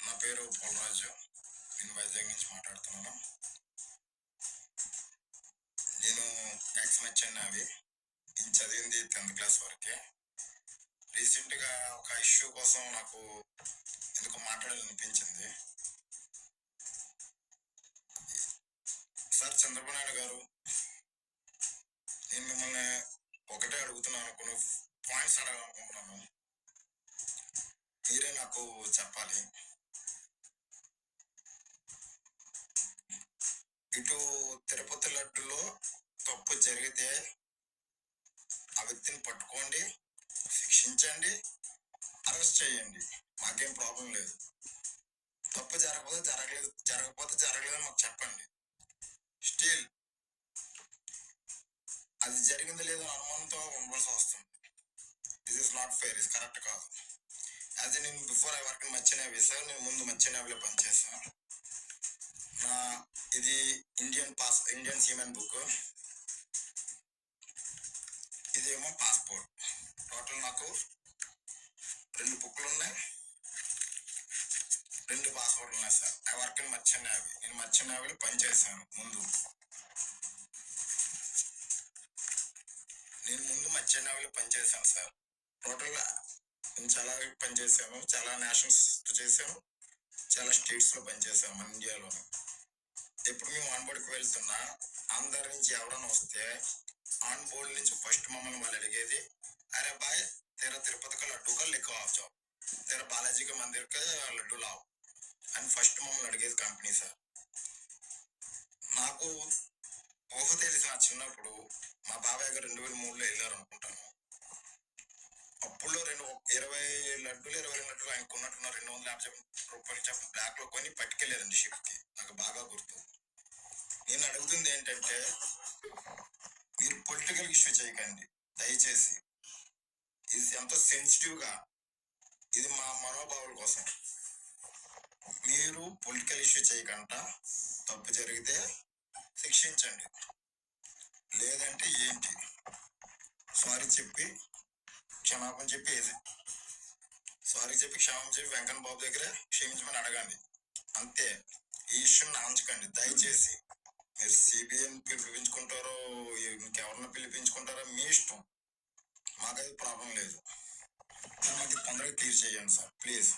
నా పేరు పోలరాజు. నేను వైజాగ్ నుంచి మాట్లాడుతున్నాను. నేను ఎక్స్ మెచ్చాను అవి నేను చదివింది 10th క్లాస్ వరకే. రీసెంట్గా ఒక ఇష్యూ కోసం నాకు ఎందుకు మాట్లాడాలనిపించింది. సార్ చంద్రబాబు నాయుడు గారు, నేను మిమ్మల్ని ఒకటే అడుగుతున్నాను, కొన్ని పాయింట్స్ అడగాలనుకుంటున్నాను. మీరే నాకు చెప్పాలి. ఇటు తిరుపతి లడ్డులో తప్పు జరిగితే ఆ వ్యక్తిని పట్టుకోండి, శిక్షించండి, అరెస్ట్ చేయండి, మాకేం ప్రాబ్లం లేదు. తప్పు జరగకపోతే జరగలేదని మాకు చెప్పండి. స్టిల్ అది జరిగింది లేదో అనుమానంతో ఉండవలసి వస్తుంది. దిస్ ఇస్ నాట్ ఫెయిర్, ఇది కరెక్ట్ కాదు. యాజ్ నేను before I work in merchant navy sir, నేను ముందు మర్చెంట్ నేవీలో పనిచేసాను. ఇది ఇండియన్ సీమెన్ బుక్, ఇదేమో పాస్పోర్ట్. టోటల్ నాకు 2 బుక్లు ఉన్నాయి, 2 పాస్పోర్ట్లు ఉన్నాయి sir. I work in merchant navy. నేను మర్చెంట్ నేవీలో పనిచేశాను ముందు. మర్చెంట్ నేవీలో పనిచేశాను సార్. టోటల్గా నేను చాలా పనిచేశాను, చాలా నేషనల్స్ చేశాను, చాలా స్టేట్స్లో పనిచేశాను మన ఇండియాలో. ఎప్పుడు మేము ఆన్ బోర్డ్కి వెళ్తున్నా అందరి నుంచి ఎవరైనా వస్తే ఆన్ బోర్డ్ నుంచి ఫస్ట్ మమ్మల్ని వాళ్ళు అడిగేది, అరే బాయ్ तेरा तिरुपति का लड्डू का लिखो आओ जाओ, तेरा बालाजी का मंदिर का लड्डू लाओ అని ఫస్ట్ మమ్మల్ని అడిగేది కంపెనీ సార్. నాకు ఊహ తెలిసిన చిన్నప్పుడు మా బాబాయ్ గారు 2003లో వెళ్ళారు అనుకుంటాను. అప్పుడులో 20 లడ్డూలు 22 లడ్డూలు ఆయనకు ఉన్నట్టున్న 250 రూపాయలు చెప్పి బ్లాక్ లో కొని పట్టుకెళ్ళారండి షిప్కి. నాకు బాగా గుర్తు. నేను అడుగుతుంది ఏంటంటే, మీరు పొలిటికల్ ఇష్యూ చేయకండి దయచేసి. ఇది ఎంతో సెన్సిటివ్ గా, ఇది మా మనోభావాల కోసం. మీరు పొలిటికల్ ఇష్యూ చేయకుండా తప్పు జరిగితే శిక్షించండి, లేదంటే ఏంటి సారీ చెప్పి క్షమాపణ చెప్పి వెంకన్న బాబు దగ్గర క్షమించమని అడగండి, అంతే. ఈ ఇష్యూని నాంచకండి దయచేసి. మీరు సిబిఐని పిలిపించుకుంటారో ఇంకెవరిని పిలిపించుకుంటారో మీ ఇష్టం, మాకైతే ప్రాబ్లం లేదు. మాకు తొందరగా క్లియర్ చేయండి సార్ ప్లీజ్.